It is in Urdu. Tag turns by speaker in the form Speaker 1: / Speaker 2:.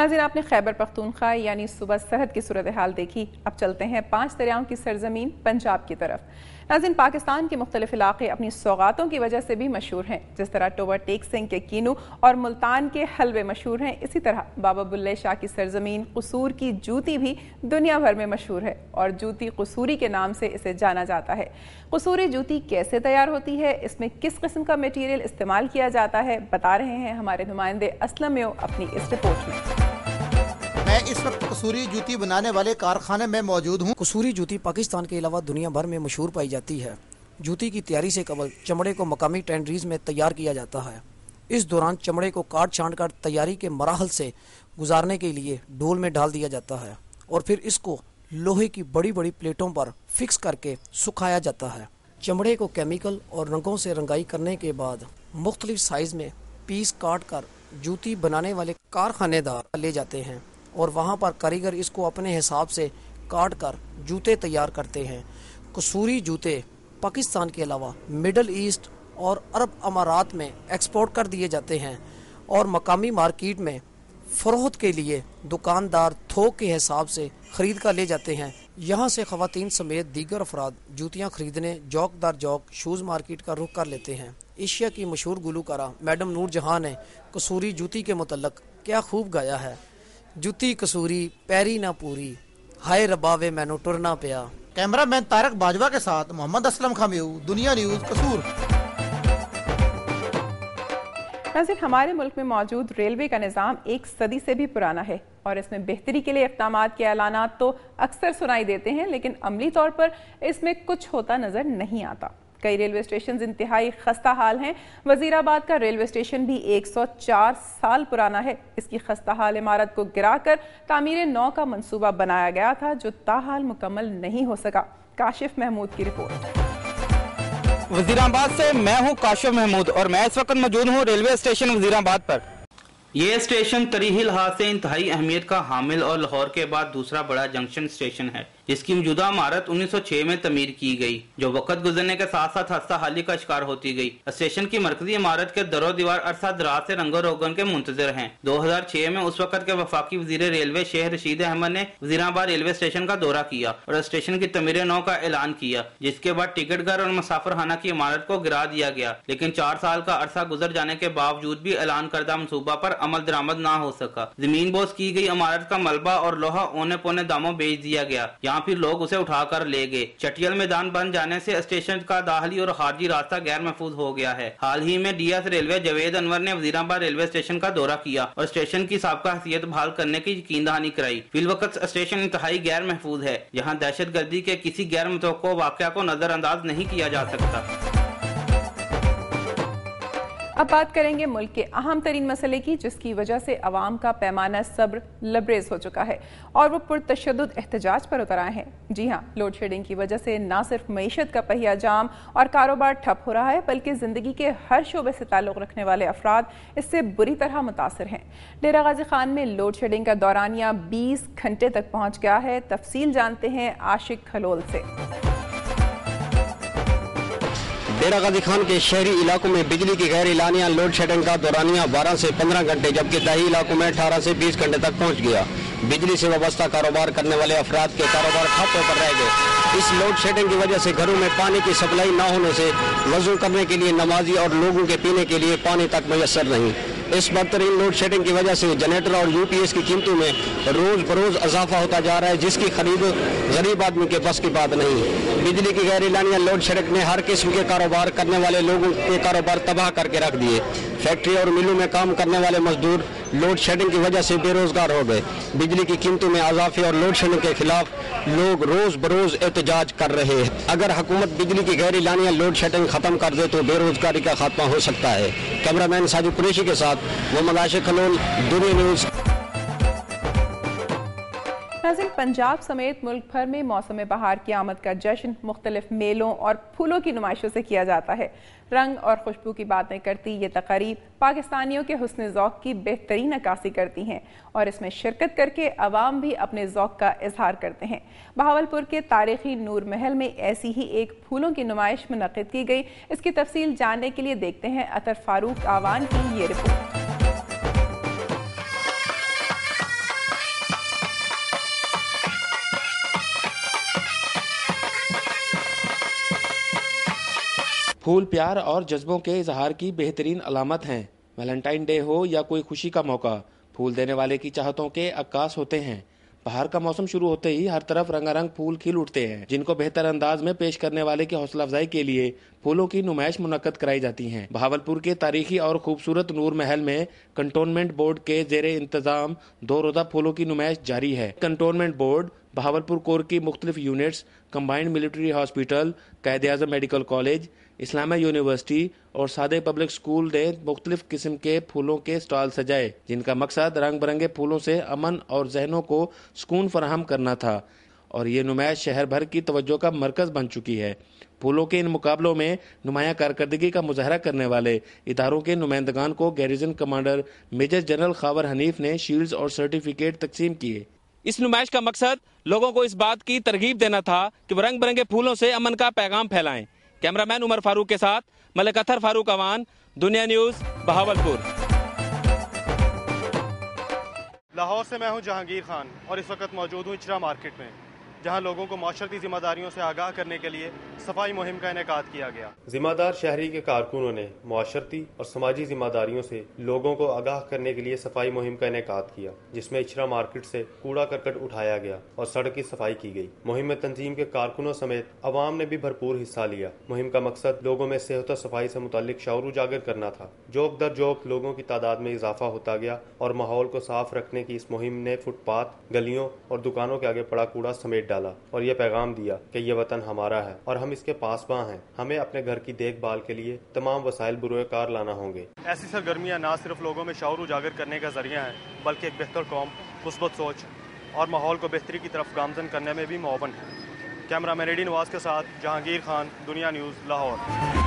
Speaker 1: ناظرین، آپ نے خیبر پختونخوا یعنی صوبہ سرحد کی صورتحال دیکھی. اب چلتے ہیں 5 دریاؤں کی سرزمین پنجاب کی طرف. ناظرین، پاکستان کے مختلف علاقے اپنی سوغاتوں کی وجہ سے بھی مشہور ہیں. جس طرح ٹوبا ٹیک سنگھ کے کینو اور ملتان کے حلوے مشہور ہیں، اسی طرح بابا بلے شاہ کی سرزمین قصور کی جوتی بھی دنیا بھر میں مشہور ہے اور جوتی قصوری کے نام سے اسے جانا جاتا ہے. قصوری جوتی کیسے تیار ہوتی ہے، اس میں کس قسم کا میٹیریل استعمال کیا جاتا ہے، بتا رہے ہیں ہمارے نمائندے اسلم میو اپنی اس رپورٹ میں.
Speaker 2: میں اس وقت قصوری جوتی بنانے والے کارخانے میں موجود ہوں.
Speaker 3: قصوری جوتی پاکستان کے علاوہ دنیا بھر میں مشہور پائی جاتی ہے. جوتی کی تیاری سے قبل چمڑے کو مقامی ٹینڈریز میں تیار کیا جاتا ہے. اس دوران چمڑے کو کاٹ چھانٹ کر تیاری کے مراحل سے گزارنے کے لیے ڈول میں ڈال دیا جاتا ہے اور پھر اس کو لوہے کی بڑی بڑی پلیٹوں پر فکس کر کے سکھایا جاتا ہے. چمڑے کو کیمیکل اور رنگوں سے رنگائی کرنے کے بعد مختلف سائز میں پیس کاٹ کر جوتی بنانے والے کارخانے دار لے جاتے ہیں اور وہاں پر کاریگر اس کو اپنے حساب سے کاٹ کر جوتے تیار کرتے ہیں. قصوری جوتے پاکستان کے علاوہ مڈل ایسٹ اور عرب امارات میں ایکسپورٹ کر دیے جاتے ہیں اور مقامی مارکیٹ میں فروخت کے لیے دکاندار تھوک کے حساب سے خرید کر لے جاتے ہیں. یہاں سے خواتین سمیت دیگر افراد جوتیاں خریدنے جوک در جوک شوز مارکیٹ کا رخ کر لیتے ہیں. ایشیا کی مشہور گلوکارہ میڈم نور جہاں نے قصوری جوتی کے متعلق کیا خوب گایا ہے. جوتی قصوری پیری نہ پوری، ہائے رباوے مینو ٹرنا پیا.
Speaker 2: کیمرہ مین طارق باجوہ کے ساتھ محمد اسلم خمیو، دنیا نیوز، قصور.
Speaker 1: ناظرین، ہمارے ملک میں موجود ریلوے کا نظام 1 صدی سے بھی پرانا ہے اور اس میں بہتری کے لیے اقدامات کے اعلانات تو اکثر سنائی دیتے ہیں، لیکن عملی طور پر اس میں کچھ ہوتا نظر نہیں آتا. کئی ریلوے اسٹیشنز انتہائی خستہ حال ہیں. وزیر آباد کا ریلوے اسٹیشن بھی 104 سال پرانا ہے. اس کی خستہ حال عمارت کو گرا کر تعمیر نو کا منصوبہ بنایا گیا تھا جو تاحال مکمل نہیں ہو سکا. کاشف محمود کی رپورٹ.
Speaker 4: وزیر آباد سے میں ہوں کاشف محمود اور میں اس وقت موجود ہوں ریلوے اسٹیشن وزیر آباد پر. یہ اسٹیشن تاریخی لحاظ سے انتہائی اہمیت کا حامل اور لاہور کے بعد دوسرا بڑا جنکشن اسٹیشن ہے جس کی موجودہ عمارت 1906 میں تعمیر کی گئی جو وقت گزرنے کے ساتھ ساتھ خستہ حالی کا شکار ہوتی گئی. اسٹیشن کی مرکزی عمارت کے در و دیوار عرصہ دراز سے رنگ و روگن کے منتظر ہیں. 2006 میں اس وقت کے وفاقی وزیر ریلوے شیخ رشید احمد نے وزیر آباد ریلوے اسٹیشن کا دورہ کیا اور اسٹیشن کی تعمیر نو کا اعلان کیا جس کے بعد ٹکٹ گھر اور مسافر خانہ کی عمارت کو گرا دیا گیا، لیکن 4 سال کا عرصہ گزر جانے کے باوجود بھی اعلان کردہ منصوبہ پر عمل درآمد نہ ہو سکا. زمین بوس کی گئی عمارت کا ملبہ اور لوہا اونے پونے داموں بیچ دیا گیا. یہاں پھر لوگ اسے اٹھا کر لے گئے. چٹیل میدان بن جانے سے اسٹیشن کا داخلی اور خارجی راستہ غیر محفوظ ہو گیا ہے. حال ہی میں ڈی ایس ریلوے جاوید انور نے وزیر آباد ریلوے اسٹیشن کا دورہ کیا اور اسٹیشن کی سابقہ حیثیت بحال کرنے کی یقین دہانی کرائی. فی الوقت اسٹیشن انتہائی غیر محفوظ ہے. یہاں دہشت گردی کے کسی غیر متوقع واقعہ کو نظر انداز نہیں کیا جا سکتا.
Speaker 1: اب بات کریں گے ملک کے اہم ترین مسئلے کی جس کی وجہ سے عوام کا پیمانہ صبر لبریز ہو چکا ہے اور وہ پرتشدد احتجاج پر اتر آئے ہیں. جی ہاں، لوڈ شیڈنگ کی وجہ سے نہ صرف معیشت کا پہیہ جام اور کاروبار ٹھپ ہو رہا ہے بلکہ زندگی کے ہر شعبے سے تعلق رکھنے والے افراد اس سے بری طرح متاثر ہیں. ڈیرہ غازی خان میں لوڈ شیڈنگ کا دورانیہ 20 گھنٹے تک پہنچ گیا ہے. تفصیل جانتے ہیں عاشق کھلول سے.
Speaker 5: ڈیرہ غازی خان کے شہری علاقوں میں بجلی کی غیر اعلانیہ لوڈ شیڈنگ کا دورانیہ 12 سے 15 گھنٹے جبکہ دیہی علاقوں میں 18 سے 20 گھنٹے تک پہنچ گیا. بجلی سے وابستہ کاروبار کرنے والے افراد کے کاروبار ٹھپ ہو کر رہ گئے. اس لوڈ شیڈنگ کی وجہ سے گھروں میں پانی کی سپلائی نہ ہونے سے وضو کرنے کے لیے نمازی اور لوگوں کے پینے کے لیے پانی تک میسر نہیں. اس بدترین لوڈ شیڈنگ کی وجہ سے جنریٹر اور یو پی ایس کی قیمتوں میں روز بروز اضافہ ہوتا جا رہا ہے جس کی خرید غریب آدمی کے بس کی بات نہیں. بجلی کی غیر اعلانیہ لوڈ شیڈنگ نے ہر قسم کے کاروبار کرنے والے لوگوں کے کاروبار تباہ کر کے رکھ دیے. فیکٹری اور ملوں میں کام کرنے والے مزدور لوڈ شیڈنگ کی وجہ سے بے روزگار ہو گئے. بجلی کی قیمتوں میں اضافے اور لوڈ شیڈنگ کے خلاف لوگ روز بروز احتجاج کر رہے ہیں. اگر حکومت بجلی کی غیر اعلانیہ لوڈ شیڈنگ ختم کر دے تو بے روزگاری کا خاتمہ ہو سکتا ہے. کیمرہ مین ساجد قریشی کے ساتھ محمد عاشق کھلول، دنیا نیوز.
Speaker 1: ناظرین، پنجاب سمیت ملک بھر میں موسم بہار کی آمد کا جشن مختلف میلوں اور پھولوں کی نمائشوں سے کیا جاتا ہے. رنگ اور خوشبو کی باتیں کرتی یہ تقریب پاکستانیوں کے حسن ذوق کی بہترین عکاسی کرتی ہیں اور اس میں شرکت کر کے عوام بھی اپنے ذوق کا اظہار کرتے ہیں. بہاولپور کے تاریخی نور محل میں ایسی ہی ایک پھولوں کی نمائش منعقد کی گئی. اس کی تفصیل جاننے کے لیے دیکھتے ہیں عطر فاروق آوان کی یہ رپورٹ.
Speaker 6: پھول پیار اور جذبوں کے اظہار کی بہترین علامت ہیں۔ ویلنٹائن ڈے ہو یا کوئی خوشی کا موقع، پھول دینے والے کی چاہتوں کے عکاس ہوتے ہیں۔ بہار کا موسم شروع ہوتے ہی ہر طرف رنگا رنگ پھول کھل اٹھتے ہیں، جن کو بہتر انداز میں پیش کرنے والے کی حوصلہ افزائی کے لیے پھولوں کی نمائش منعقد کرائی جاتی ہیں۔ بہاولپور کے تاریخی اور خوبصورت نور محل میں کنٹونمنٹ بورڈ کے زیر انتظام 2 روزہ پھولوں کی نمائش جاری ہے۔ کنٹونمنٹ بورڈ بہاولپور کور کی مختلف units, combined military hospital, Quaid Azam medical college, اسلامیہ یونیورسٹی اور سادے پبلک سکول نے مختلف قسم کے پھولوں کے سٹال سجائے، جن کا مقصد رنگ برنگے پھولوں سے امن اور ذہنوں کو سکون فراہم کرنا تھا، اور یہ نمائش شہر بھر کی توجہ کا مرکز بن چکی ہے۔ پھولوں کے ان مقابلوں میں نمایاں کارکردگی کا مظاہرہ کرنے والے اداروں کے نمائندگان کو garrison commander major general Khawar Hanif نے شیلڈز اور سرٹیفکیٹ تقسیم کیے۔
Speaker 7: اس نمائش کا مقصد لوگوں کو اس بات کی ترغیب دینا تھا کہ وہ رنگ برنگے پھولوں سے امن کا پیغام پھیلائیں۔ کیمرہ مین عمر فاروق کے ساتھ ملک اطہر فاروق اوان، دنیا نیوز، بہاولپور۔
Speaker 8: لاہور سے میں ہوں جہانگیر خان اور اس وقت موجود ہوں اچرا مارکیٹ میں، جہاں لوگوں کو معاشرتی ذمہ داریوں سے آگاہ کرنے کے لیے صفائی مہم کا انعقاد کیا گیا۔
Speaker 9: ذمہ دار شہری کے کارکنوں نے معاشرتی اور سماجی ذمہ داریوں سے لوگوں کو آگاہ کرنے کے لیے صفائی مہم کا انعقاد کیا، جس میں اچرا مارکیٹ سے کوڑا کرکٹ اٹھایا گیا اور سڑک کی صفائی کی گئی۔ مہم میں تنظیم کے کارکنوں سمیت عوام نے بھی بھرپور حصہ لیا۔ مہم کا مقصد لوگوں میں صحت و صفائی سے متعلق شعور اجاگر کرنا تھا۔ جوک در جوک لوگوں کی تعداد میں اضافہ ہوتا گیا اور ماحول کو صاف رکھنے کی اس مہم نے فٹ پاتھ، گلیوں اور دکانوں کے آگے پڑا کوڑا سمیٹ ڈالا اور یہ پیغام دیا کہ یہ وطن ہمارا ہے اور ہم اس کے پاسباں ہیں۔ ہمیں اپنے گھر کی دیکھ بھال کے لیے تمام وسائل بروئے کار لانا ہوں گے۔
Speaker 8: ایسی سرگرمیاں نہ صرف لوگوں میں شعور اجاگر کرنے کا ذریعہ ہیں، بلکہ ایک بہتر قوم، مثبت سوچ اور ماحول کو بہتری کی طرف گامزن کرنے میں بھی معاون ہے۔ کیمرہ مین ایڈی نواز کے ساتھ جہانگیر خان، دنیا نیوز، لاہور۔